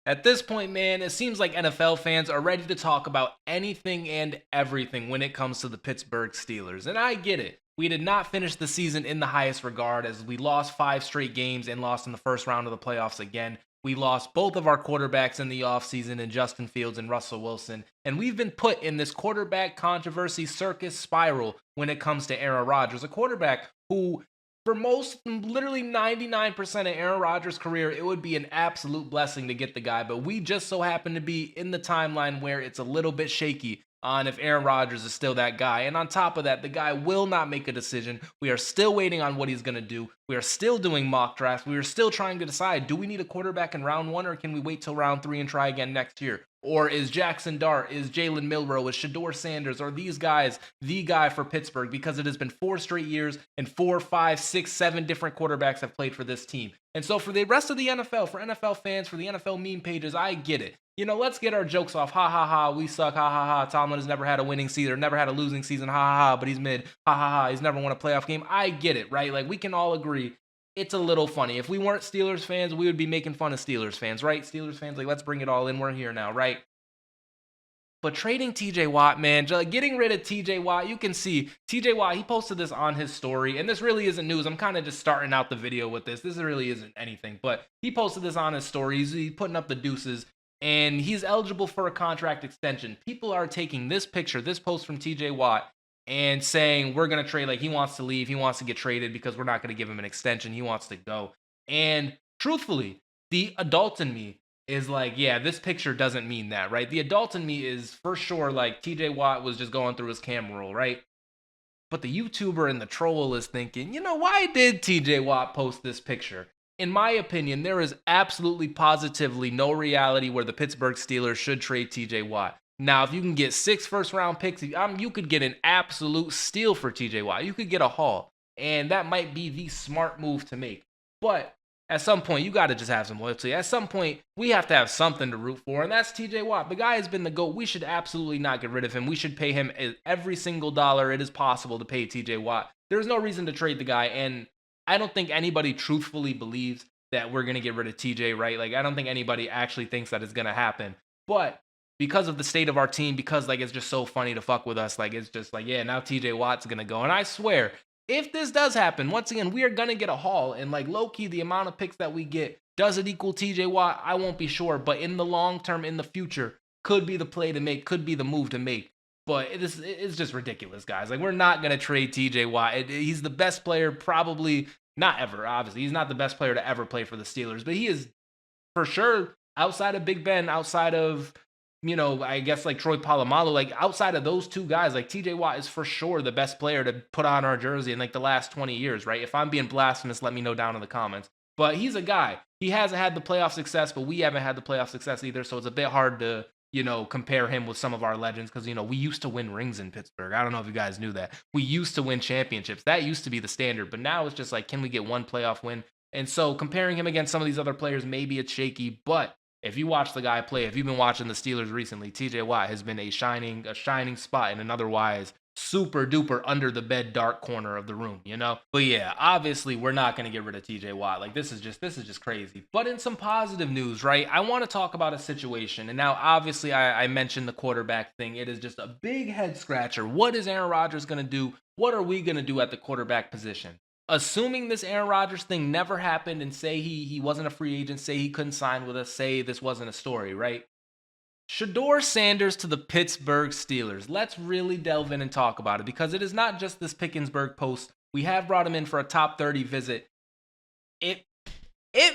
At this point, man, it seems like NFL fans are ready to talk about anything and everything when it comes to the Pittsburgh Steelers. And I get it. We did not finish the season in the highest regard as we lost 5 straight games and lost in the first round of the playoffs again. We lost both of our quarterbacks in the offseason in Justin Fields and Russell Wilson. And we've been put in this quarterback controversy circus spiral when it comes to Aaron Rodgers, a quarterback who for most, literally 99% of Aaron Rodgers' career, it would be an absolute blessing to get the guy. But we just so happen to be in the timeline where it's a little bit shaky on if Aaron Rodgers is still that guy. And on top of that, the guy will not make a decision. We are still waiting on what he's going to do. We are still doing mock drafts. We are still trying to decide, do we need a quarterback in round 1 or can we wait till round 3 and try again next year? Or is Jackson Dart, is Jalen Milroe, is Shedeur Sanders, are these guys the guy for Pittsburgh? Because it has been 4 straight years and 4, 5, 6, 7 different quarterbacks have played for this team. And so for the rest of the NFL, for NFL fans, for the NFL meme pages, I get it. Let's get our jokes off. Ha ha ha, we suck. Ha ha ha. Tomlin has never had a winning season or never had a losing season. Ha ha ha, but he's mid. Ha ha ha, he's never won a playoff game. I get it, right? Like we can all agree it's a little funny. If we weren't Steelers fans, we would be making fun of Steelers fans, right? Steelers fans, like let's bring it all in. We're here now, right? But trading TJ Watt, man, getting rid of TJ Watt, you can see TJ Watt, he posted this on his story, and this really isn't news. I'm kind of just starting out the video with this. This really isn't anything, but he posted this on his story. He's putting up the deuces, and he's eligible for a contract extension. People are taking this picture, this post from TJ Watt, and saying we're going to trade, like he wants to leave, he wants to get traded because we're not going to give him an extension, he wants to go. And truthfully, the adult in me is like, yeah, this picture doesn't mean that, right? The adult in me is for sure like TJ Watt was just going through his camera roll, right? But the YouTuber and the troll is thinking, why did TJ Watt post this picture? In my opinion, there is absolutely positively no reality where the Pittsburgh Steelers should trade TJ Watt. Now, if you can get 6 first-round picks, you could get an absolute steal for TJ Watt. You could get a haul, and that might be the smart move to make. But at some point, you got to just have some loyalty. At some point, we have to have something to root for, and that's TJ Watt. The guy has been the GOAT. We should absolutely not get rid of him. We should pay him every single dollar it is possible to pay TJ Watt. There's no reason to trade the guy, and I don't think anybody truthfully believes that we're going to get rid of TJ, right? Like, I don't think anybody actually thinks that it's going to happen. But because of the state of our team, because, like, it's just so funny to fuck with us, like, it's just like, yeah, now TJ Watt's going to go. And I swear, if this does happen, once again, we are going to get a haul. And like low-key, the amount of picks that we get, does it equal TJ Watt? I won't be sure. But in the long term, in the future, could be the play to make, could be the move to make. But it's just ridiculous, guys. Like, we're not going to trade TJ Watt. He's the best player probably, not ever, obviously. He's not the best player to ever play for the Steelers. But he is for sure outside of Big Ben, outside of I guess like Troy Polamalu, like outside of those 2 guys, like TJ Watt is for sure the best player to put on our jersey in like the last 20 years, right? If I'm being blasphemous, let me know down in the comments. But he's a guy. He hasn't had the playoff success, but we haven't had the playoff success either. So it's a bit hard to, compare him with some of our legends because, we used to win rings in Pittsburgh. I don't know if you guys knew that. We used to win championships. That used to be the standard. But now it's just like, can we get one playoff win? And so comparing him against some of these other players, maybe it's shaky, but if you watch the guy play, if you've been watching the Steelers recently, TJ Watt has been a shining spot in an otherwise super duper under the bed dark corner of the room, But yeah, obviously we're not going to get rid of TJ Watt. Like this is just crazy. But in some positive news, right? I want to talk about a situation. And now obviously I mentioned the quarterback thing. It is just a big head scratcher. What is Aaron Rodgers going to do? What are we going to do at the quarterback position? Assuming this Aaron Rodgers thing never happened and say he wasn't a free agent, say he couldn't sign with us, say this wasn't a story, right? Shedeur Sanders to the Pittsburgh Steelers. Let's really delve in and talk about it because it is not just this Pickensburg post. We have brought him in for a top 30 visit. It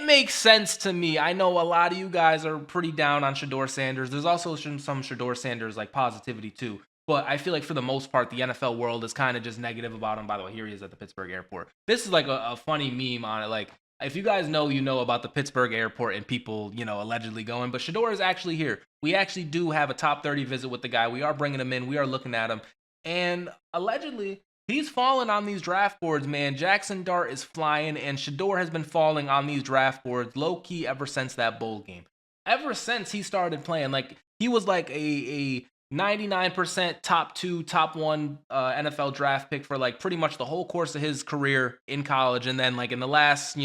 makes sense to me. I know a lot of you guys are pretty down on Shedeur Sanders. There's also some Shedeur Sanders like positivity too. But I feel like for the most part, the NFL world is kind of just negative about him. By the way, here he is at the Pittsburgh airport. This is like a funny meme on it. Like, if you guys know, about the Pittsburgh airport and people, allegedly going. But Shedeur is actually here. We actually do have a top 30 visit with the guy. We are bringing him in. We are looking at him. And allegedly, he's fallen on these draft boards, man. Jackson Dart is flying, and Shedeur has been falling on these draft boards low-key ever since that bowl game. Ever since he started playing, like, he was like a 99% top 2, top 1 NFL draft pick for like pretty much the whole course of his career in college. And then like in the last,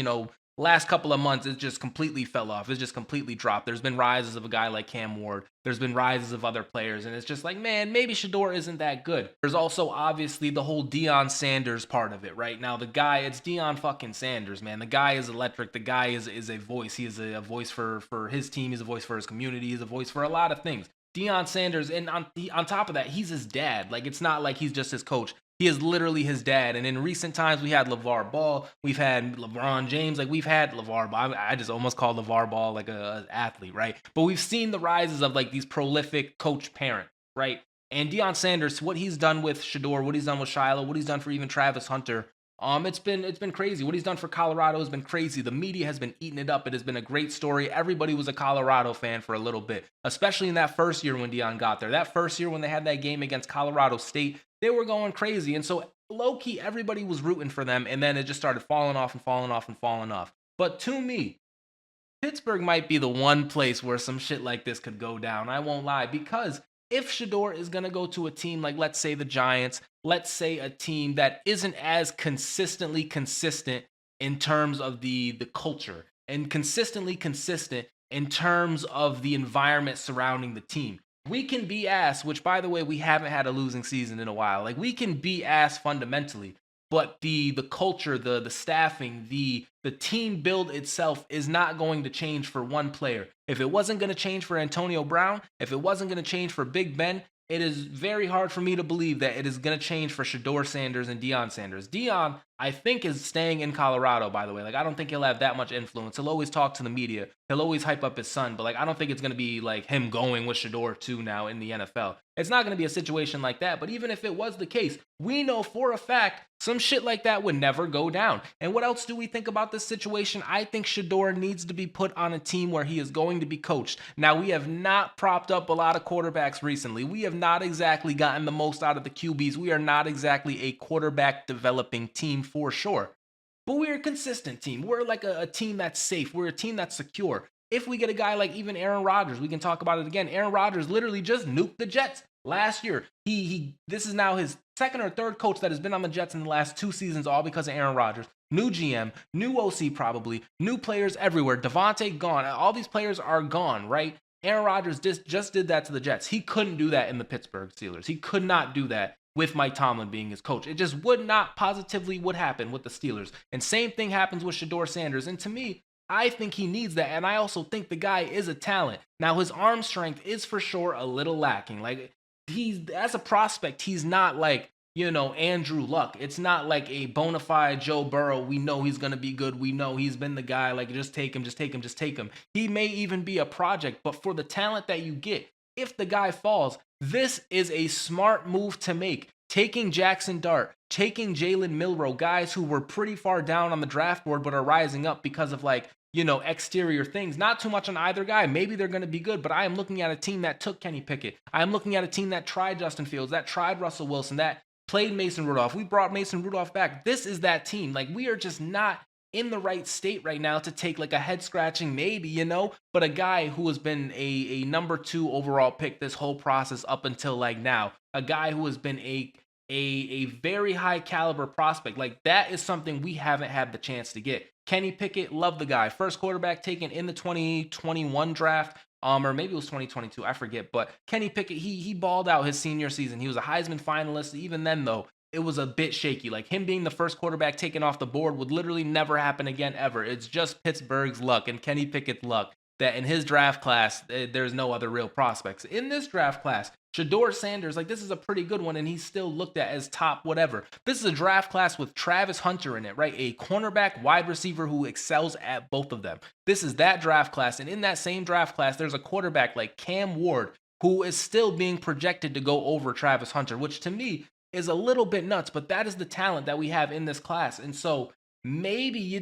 last couple of months, it just completely fell off. It's just completely dropped. There's been rises of a guy like Cam Ward. There's been rises of other players, and it's just like, man, maybe Shador isn't that good. There's also obviously the whole Deion Sanders part of it, right? Now, the guy, it's Deion fucking Sanders, man. The guy is electric. The guy is a voice. He is a voice for his team. He's a voice for his community. He's a voice for a lot of things. Deion Sanders, and on top of that, he's his dad. Like, it's not like he's just his coach. He is literally his dad. And in recent times, we had LeVar Ball. We've had LeBron James. Like, we've had LeVar Ball. I just almost called LeVar Ball like an athlete, right? But we've seen the rises of like these prolific coach parents, right? And Deion Sanders, what he's done with Shador, what he's done with Shiloh, what he's done for even Travis Hunter, it's been crazy. What he's done for Colorado has been crazy. The media has been eating it up. It has been a great story. Everybody was a Colorado fan for a little bit, especially in that first year when Deion got there. That first year when they had that game against Colorado State, they were going crazy. And so low-key, everybody was rooting for them, and then it just started falling off and falling off and falling off. But to me, Pittsburgh might be the one place where some shit like this could go down. I won't lie, because if Shador is going to go to a team like, let's say, the Giants, let's say a team that isn't as consistently consistent in terms of the culture and consistently consistent in terms of the environment surrounding the team. We can be ass, which, by the way, we haven't had a losing season in a while. Like, we can be ass fundamentally, but the culture, the staffing, the team build itself is not going to change for one player. If it wasn't going to change for Antonio Brown, if it wasn't going to change for Big Ben, it is very hard for me to believe that it is going to change for Shador Sanders and Deion Sanders. Deion, I think, is staying in Colorado, by the way. Like, I don't think he'll have that much influence. He'll always talk to the media. He'll always hype up his son, but like, I don't think it's going to be like him going with Shador too now in the NFL. It's not going to be a situation like that, but even if it was the case, we know for a fact some shit like that would never go down. And what else do we think about this situation? I think Shador needs to be put on a team where he is going to be coached. Now, we have not propped up a lot of quarterbacks recently. We have not exactly gotten the most out of the QBs. We are not exactly a quarterback developing team for sure. But we're a consistent team. We're like a team that's safe. We're a team that's secure. If we get a guy like even Aaron Rodgers, we can talk about it again. Aaron Rodgers literally just nuked the Jets last year. This is now his second or third coach that has been on the Jets in the last 2 seasons, all because of Aaron Rodgers. New GM, new OC probably, new players everywhere. Devontae gone. All these players are gone, right? Aaron Rodgers just did that to the Jets. He couldn't do that in the Pittsburgh Steelers. He could not do that with Mike Tomlin being his coach. It just would not positively would happen with the Steelers. And same thing happens with Shador Sanders. And to me, I think he needs that. And I also think the guy is a talent. Now, his arm strength is for sure a little lacking. Like, he's, as a prospect, he's not like, Andrew Luck. It's not like a bona fide Joe Burrow. We know he's going to be good. We know he's been the guy. Like, just take him, just take him, just take him. He may even be a project, but for the talent that you get, if the guy falls, this is a smart move to make. Taking Jackson Dart, taking Jalen Milroe, guys who were pretty far down on the draft board but are rising up because of exterior things. Not too much on either guy. Maybe they're going to be good, but I am looking at a team that took Kenny Pickett. I am looking at a team that tried Justin Fields, that tried Russell Wilson, that played Mason Rudolph. We brought Mason Rudolph back. This is that team. Like, we are just not in the right state right now to take like a head scratching maybe, but a guy who has been a number 2 overall pick this whole process up until like now, a guy who has been a very high caliber prospect. Like, that is something we haven't had the chance to get. Kenny Pickett, love the guy. First quarterback taken in the 2021 draft. Or maybe it was 2022, I forget. But Kenny Pickett, he balled out his senior season. He was a Heisman finalist. Even then, though, it was a bit shaky. Like, him being the first quarterback taken off the board would literally never happen again, ever. It's just Pittsburgh's luck and Kenny Pickett's luck that in his draft class, there's no other real prospects. In this draft class, Shador Sanders, like, this is a pretty good one, and he's still looked at as top whatever. This is a draft class with Travis Hunter in it, right? A cornerback wide receiver who excels at both of them. This is that draft class, and in that same draft class, there's a quarterback like Cam Ward who is still being projected to go over Travis Hunter, which to me is a little bit nuts, but that is the talent that we have in this class. And so maybe you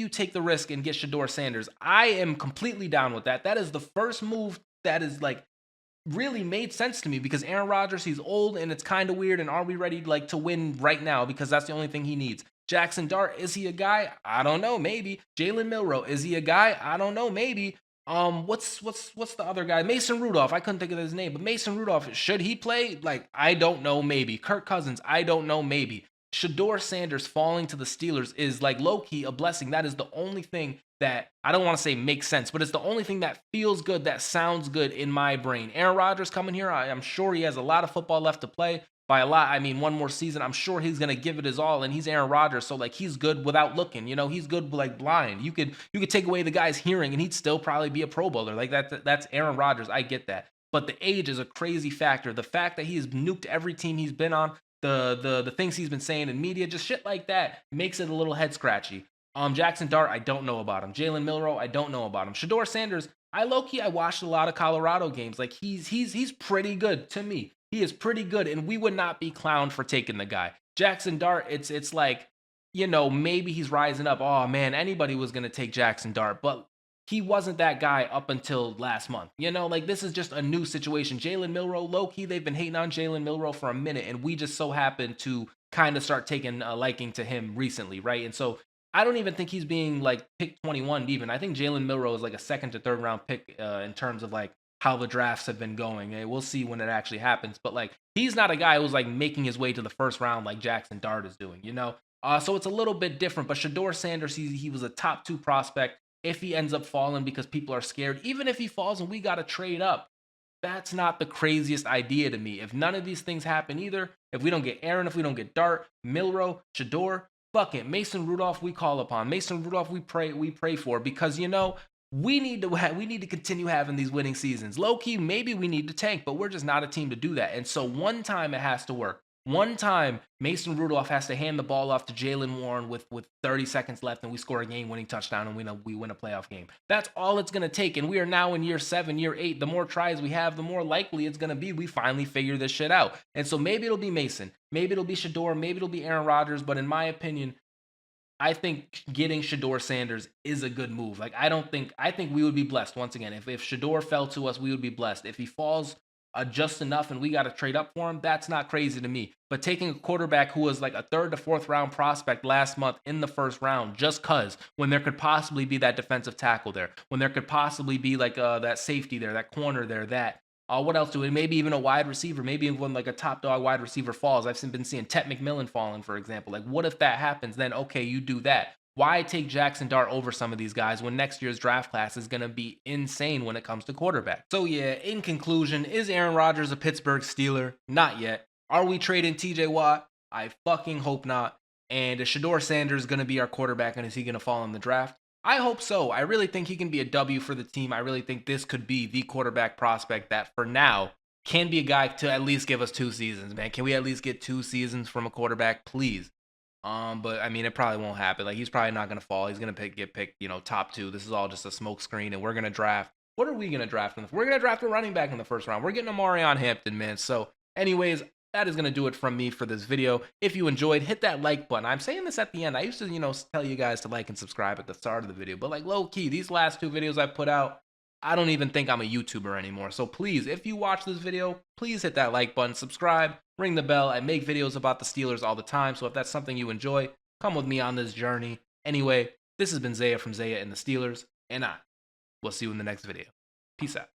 take the risk and get Shador Sanders. I am completely down with that. That is the first move that is like really made sense to me, because Aaron Rodgers, he's old and it's kind of weird. And are we ready to win right now? Because that's the only thing he needs. Jackson Dart, is he a guy? I don't know, maybe. Jalen Milroe, is he a guy? I don't know, maybe. What's the other guy? Mason Rudolph. I couldn't think of his name, but Mason Rudolph, should he play? Like, I don't know, maybe. Kirk Cousins, I don't know, maybe. Shedeur Sanders falling to the Steelers is like low-key a blessing. That is the only thing that I don't want to say makes sense, but it's the only thing that feels good, that sounds good in my brain. Aaron Rodgers coming here, I'm sure he has a lot of football left to play. By a lot, I mean one more season. I'm sure he's gonna give it his all, and he's Aaron Rodgers, so like he's good without looking. He's good like blind. You could take away the guy's hearing, and he'd still probably be a Pro Bowler. Like that's Aaron Rodgers. I get that, but the age is a crazy factor. The fact that he has nuked every team he's been on, the things he's been saying in media, just shit like that makes it a little head scratchy. Jackson Dart, I don't know about him. Jalen Milroe, I don't know about him. Shedeur Sanders, I watched a lot of Colorado games. Like he's pretty good to me. He is pretty good, and we would not be clowned for taking the guy. Jackson Dart, it's like, maybe he's rising up. Oh man, anybody was gonna take Jackson Dart, but he wasn't that guy up until last month. Like this is just a new situation. Jalen Milroe, low key, they've been hating on Jalen Milroe for a minute, and we just so happened to kind of start taking a liking to him recently, right? And so I don't even think he's being like pick 21 even. I think Jalen Milroe is like a second to third round pick in terms of like how the drafts have been going. We'll see when it actually happens. But like he's not a guy who's like making his way to the first round like Jackson Dart is doing, So it's a little bit different. But Shedeur Sanders, he was a top 2 prospect. If he ends up falling because people are scared, even if he falls and we got to trade up, that's not the craziest idea to me. If none of these things happen either, if we don't get Aaron, if we don't get Dart, Milroe, Shedeur, fuck it. Mason Rudolph, we call upon. Mason Rudolph, we pray for, because we need to continue having these winning seasons. Low key, maybe we need to tank, but we're just not a team to do that. And so one time it has to work. One time Mason Rudolph has to hand the ball off to Jaylen Warren with 30 seconds left, and we score a game-winning touchdown, and we win a playoff game. That's all it's going to take, and we are now in year 7, year 8. The more tries we have, the more likely it's going to be we finally figure this shit out. And so maybe it'll be Mason, maybe it'll be Shedeur, maybe it'll be Aaron Rodgers, but in my opinion, I think getting Shedeur Sanders is a good move. Like I think we would be blessed once again. If Shedeur fell to us, we would be blessed. If he falls just enough and we got to trade up for him, that's not crazy to me. But taking a quarterback who was like a 3rd to 4th round prospect last month in the 1st round, just cause when there could possibly be that defensive tackle there, when there could possibly be like that safety there, that corner there, that. What else do we? Maybe even a wide receiver. Maybe when like a top dog wide receiver falls. I've been seeing Tet McMillan falling, for example. Like, what if that happens? Then okay, you do that. Why take Jackson Dart over some of these guys when next year's draft class is going to be insane when it comes to quarterback? So yeah, in conclusion, is Aaron Rodgers a Pittsburgh Steeler? Not yet. Are we trading TJ Watt? I fucking hope not. And is Shedeur Sanders going to be our quarterback, and is he going to fall in the draft? I hope so. I really think he can be a W for the team. I really think this could be the quarterback prospect that for now can be a guy to at least give us 2 seasons, man. Can we at least get 2 seasons from a quarterback, please? But I mean, it probably won't happen. Like he's probably not going to fall. He's going to get picked, top 2. This is all just a smoke screen, and we're going to draft. What are we going to draft? We're going to draft a running back in the 1st round. We're getting Amarion Hampton, man. So anyways, that is going to do it from me for this video. If you enjoyed, hit that like button. I'm saying this at the end. I used to, tell you guys to like and subscribe at the start of the video. But like low key, these last 2 videos I put out, I don't even think I'm a YouTuber anymore. So please, if you watch this video, please hit that like button, subscribe, ring the bell. I make videos about the Steelers all the time. So if that's something you enjoy, come with me on this journey. Anyway, this has been Zaya from Zaya and the Steelers, and I will see you in the next video. Peace out.